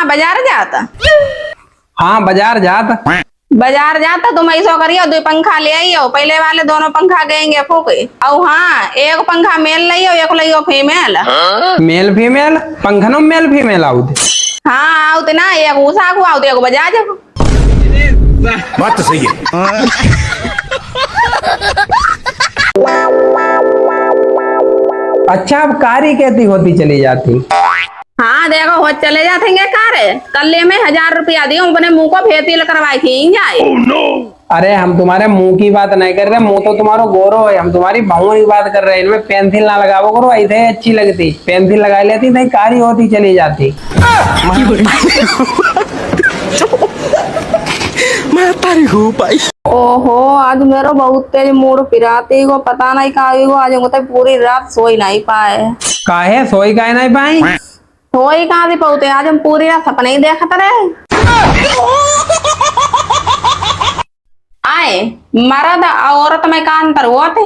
कहाँ बाजार जाता? हाँ बाजार जाता। बाजार जाता तुम ऐसा करियो, दो पंखा ले आइयो, पहले वाले दोनों पंखा गएंगे फूके। और हाँ, एक पंखा मेल लियो, एक लियो फीमेल। मेल फीमेल पंखनों मेल फीमेल आउत। हाँ आउत ना, एक उषा को आउत, एक बजाज को। बात तो सही है। अच्छा अब कारी कहती होती चली जाती। हाँ देखो हो चले जाते कारे, कल में 1000 रुपया दियो, अपने मुंह को फेसियल करवाई थी जाए। अरे हम तुम्हारे मुंह की बात नहीं कर रहे, मुंह तो तुम्हारा गोरो है, हम तुम्हारी भावों की बात कर रहे हैं। इनमें पेंसिल ना लगावो करो, ऐसे अच्छी लगती। पेंसिल लगा लेती नहीं कारी होती चली जाती। मैं तारी हूँ भाई। ओहो आज मेरा बहुत तेज मूड फिराती को, पता नहीं का आज तो पूरी रात सोई नहीं पाए। काहे सोई काहे नहीं पाई? सोई कहाँ से पहुंचे, आज हम पूरी रात सपने ही देखते रहे। आए मर्द औरत में का अंतर हुआ थे?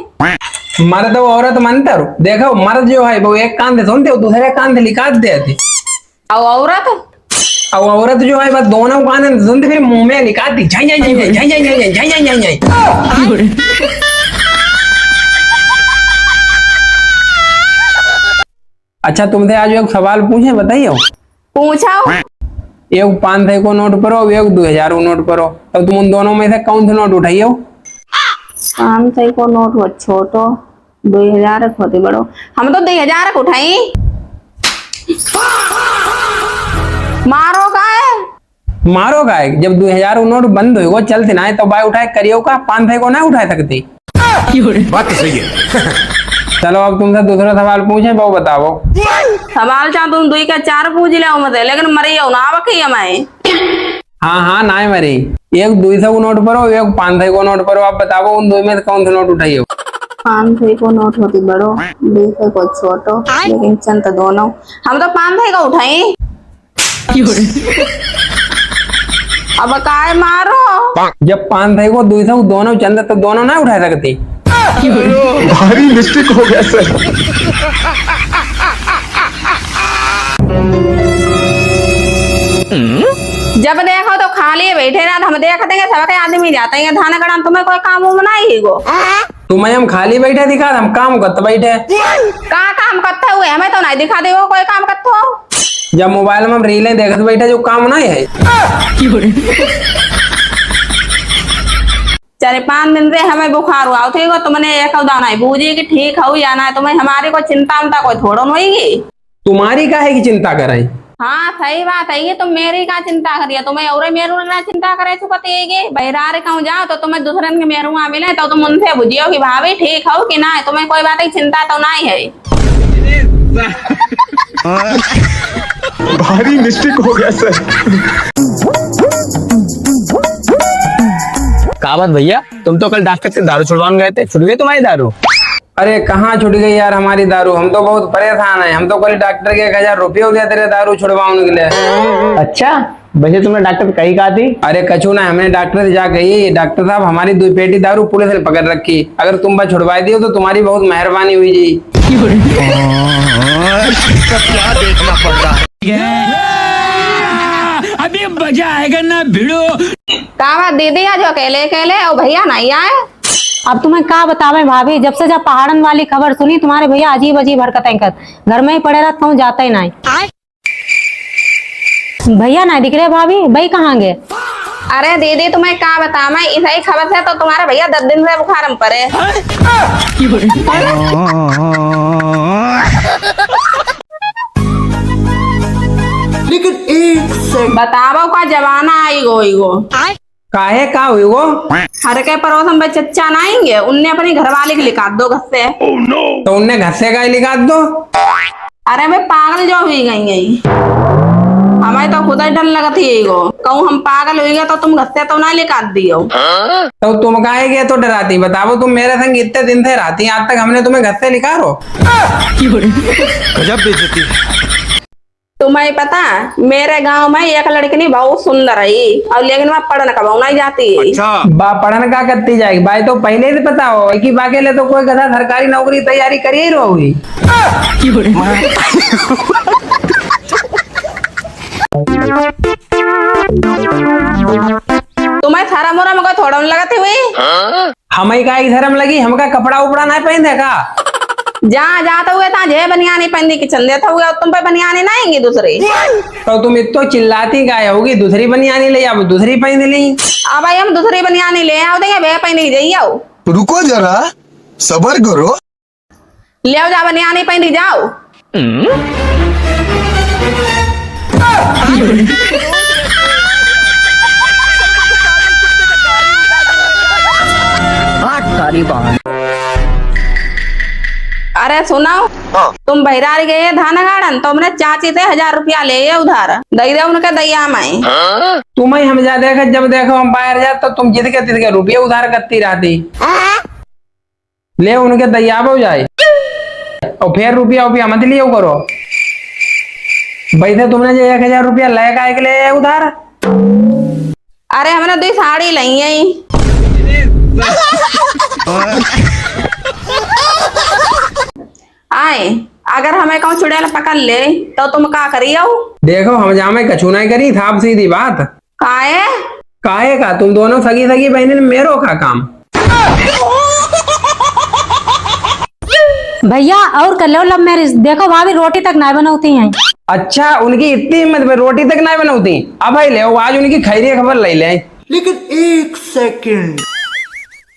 मर्द औरत में अंतर देखो, मर्द जो है वो एक कान से सुनते हो, दूसरे कान से लिखा देते। और औरत? और औरत जो है बस दोनों कान से सुनते फिर मुंह में लिखाती झाई झाई झाई झाई झाई झाई झाई झाई झाई झाई। अच्छा तुमसे आज एक सवाल पूछे, बताइए। पूछो। एक 500 को नोट परो, एक 2000 को नोट परो, तब तुम उन दोनों में से कौन सा नोट उठाइयो? 500 को नोट हो छोटो, 2000 होती बड़ो। हम तो 2000 को उठाई। मारो का है? मारो का है, जब 2000 को नोट बंद हो चलते ना तो बाय उठाए करियो का, 500 को ना उठा सकती। बात तो सही है। चलो अब तुमसे दूसरा सवाल पूछे, वो बताओ। सवाल चाह तुम 2 का 4 पूछ ले मत, लेकिन मरी हो ना बकी हमें। हाँ हाँ ना मरी। एक 200 को नोट परो, एक 500 को नोट परो, आप बताओ उन दो में से कौन सा नोट उठाइयो? 500 को नोट होती बड़ो, 200 को छोटो, लेकिन चंद दोनों। हम तो 500 को उठाई। अब काय मारो? जब 500 को 200 दोनों चंद तो दोनों ना उठा सकती। भारी मिस्टेक हो गया सर। जब देखो तो खाली बैठे रहा, हम देख देंगे सबके आदमी जाते हैं धान गड़ा, तुम्हें कोई काम नहीं गो। तुम्हें हम खाली बैठे दिखा, हम काम करते बैठे। का काम करते हुए हमें तो नहीं दिखा दे कोई काम करते हो। जब मोबाइल में हम रीलें देखते बैठे, जो काम नहीं है। चले 5 दिन से हमें बुखार हुआ थे, तुमने एक दाना ही बूझी कि ठीक हो या ना, तुम्हें हमारी कोई चिंता उनता कोई थोड़ा नहीं। तुम्हारी काहे की चिंता करें? हाँ सही बात है, ये तुम मेरी का चिंता करिए, तुम्हें और मेरू ना चिंता करे चुकती बहरारे कहूँ जाओ तो तुम्हें दूसरन के मेरू मिले तो तुम उनसे बुझियो कि भाभी ठीक हो कि ना, तुम्हें कोई बात की चिंता तो नहीं है। भारी मिस्टेक हो गया सर। कावत भैया, तुम तो कल डॉक्टर से दारू छुड़वाने गए थे, छुट गई तुम्हारी दारू? अरे कहाँ छुट गई यार हमारी दारू, हम तो बहुत परेशान हैं। हम तो कल डॉक्टर के 1000 रुपये दिया तेरे दारू छुड़वाने के लिए। अच्छा वैसे तुमने डॉक्टर कही कहा थी? अरे कछु ना, हमने डॉक्टर से जा कही, डॉक्टर साहब हमारी 2 पेटी दारू पुलिस ने पकड़ रखी, अगर तुम बस छुड़वा दियो तो तुम्हारी बहुत मेहरबानी हुई जी। क्या देखना पड़ रहा है। अभी मजा आएगा ना भिड़ो। कावा दीदी आज अकेले अकेले और भैया नहीं आए। अब तुम्हें क्या बतावे भाभी, जब से जब पहाड़न वाली खबर सुनी तुम्हारे भैया अजीब अजीब हरकतें कर, घर में ही पड़े रहता हूँ, जाता ही नहीं। भैया नहीं दिख रहे भाभी, भाई कहाँ गए? अरे दीदी तुम्हें क्या बता, मैं इस ही खबर से तो तुम्हारे भैया 10 दिन से बुखार में पड़े। लेकिन एक सेकंड, बताओ का जमाना आई गो काहे का हुई वो? हर के पड़ोस में चच्चा ना आएंगे, उनने अपनी घरवाली के लिखा दो घर से। तो उनने घर से का लिखा दो। अरे मैं पागल जो हुई गई, हमें तो खुद ही डर लगती है कहूँ हम पागल हुई गए तो तुम घर से तो ना लिखा दियो। तो तुम काहे गए तो डराती, बताओ तुम मेरे संग इतने दिन से रहती, आज तक हमने तुम्हें घर से लिखा रो। गजब बेइज्जती है। तुम्हें पता मेरे गांव में एक लड़की नहीं बहुत सुंदर है, और लेकिन वह पढ़ने का बहु नहीं जाती। अच्छा बा पढ़न का करती जाएगी भाई, तो पहले से पता हो कि बाकी ले तो कोई गधा सरकारी नौकरी तैयारी करिए रहोगी। लगती हुई। हमें का शर्म लगी, हमका कपड़ा उपड़ा नहीं पहने का। जा जाते हुए ता जे बनियानी पहनने की चल देता हुआ, तुम पे बनियानी ना आएंगी दूसरी। तो तुम इतो चिल्लाती गाय होगी, दूसरी बनियानी ले अब दूसरी पहन ली। अब भाई हम दूसरी बनियानी ले आओ, देंगे वे पहन के जाइए। रुको जरा, सबर करो। ले आओ, जा बनियानी पहन के जाओ। अरे सुनाओ, तुम बहिरारी गए धान गाड़न, तुमने चाची से 1000 रुपया ले उधार दई दे उनके दैया में। तुम्हें हम जा देखा, जब देखो हम बाहर जाते तो तुम जिद के रुपये उधार करती रहती। ले उनके दैयाब हो जाए और फिर रुपया मत लियो करो। वैसे तुमने जो 1000 रुपया ले के ले उधार। अरे हमने 2 साड़ी ली है। आए अगर हमें कहूँ चुड़ैल पकड़ ले तो तुम का करियो? देखो हम जामे कछू नहीं करी था, आप सीधी बात। काहे का तुम दोनों सगी सगी बहनी मेरो का काम। भैया और कर लो लव मैरिज, देखो भाभी रोटी तक नहीं बनाती हैं। अच्छा, उनकी इतनी हिम्मत पे रोटी तक नहीं बनाती। अब भाई ले आज उनकी खैरी खबर ले ले। लेकिन 1 सेकंड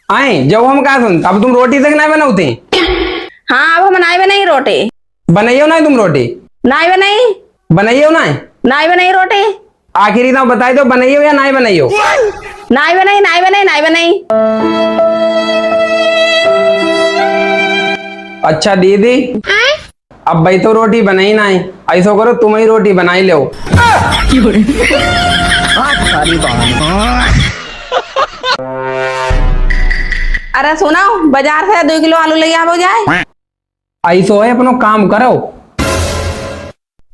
आए जब हम कहा सुन, अब तुम रोटी तक नहीं बनाती। हाँ अब हम नहीं बनाई रोटी। बनाइयो ना तुम रोटी? नहीं बनाई। बनाइयो ना? नहीं बनाई रोटी। आखिरी तो बताई दो, बनाइयो या नहीं बनाइयो? नहीं बनाई, नहीं बनाई, नहीं बनाई। अच्छा दीदी, अब भाई तो रोटी बनाई ना, ऐसा करो तुम ही रोटी बनाई लो। अरे सुनाओ, बाजार से 2 किलो आलू ले आओ जाए। ऐसा है, अपनो काम करो,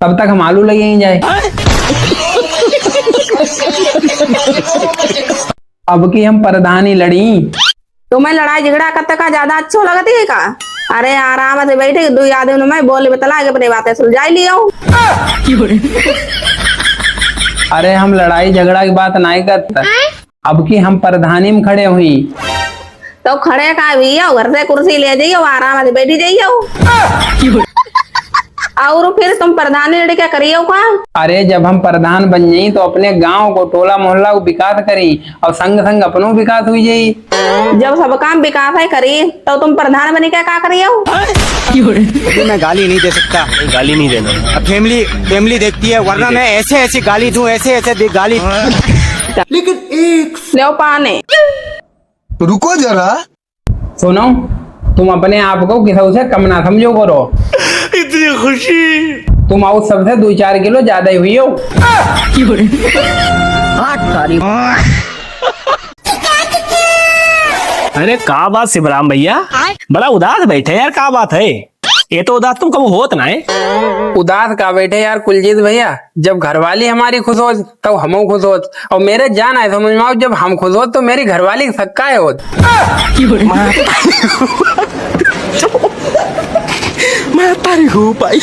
तब तक हम आलू ले ही जाए। अब की हम प्रधानी लड़ी। तुम्हें लड़ाई झगड़ा करते का ज्यादा अच्छा लगती है का? अरे आराम से बैठे 2 आदमी में बोले बतला के अपनी बातें सुलझा लियो। अरे हम लड़ाई झगड़ा की बात नहीं करते, अब की हम प्रधानी में खड़े हुई। तो खड़े का भी हो, घर से कुर्सी ले जाइयो, आराम से बैठी जाइयो। और फिर तुम प्रधानी लड़ी क्या करियो का? अरे जब हम प्रधान बन जाई तो अपने गांव को, टोला मोहल्ला को विकास करी और संग संग अपनो विकास हुई जाई। जब सब काम विकास है करी तो तुम प्रधान बनी क्या करियो? मैं गाली नहीं दे सकता, गाली नहीं देना। अब फैमिली देखती है, वरना मैं ऐसे गाली दूं, ऐसे गाली। लेकिन 1 ले पाने। रुको जरा। सुनो, तुम अपने आप को किसी से कम ना समझो करो। इतनी खुशी तुम आओ सबसे 2-4 किलो ज्यादा ही हुई हो। अरे का बात शिवराम भैया, बड़ा उदास बैठे यार, का बात है? ये तो उदास तुम कब होत ना है। उदास का बैठे यार कुलजीत भैया, जब घरवाली हमारी खुश हो तब हम खुश होत, और मेरे जान है समझ में आओ, जब हम खुश होत तो मेरी घरवाली सक्का है होत। मैं तारी हूँ भाई।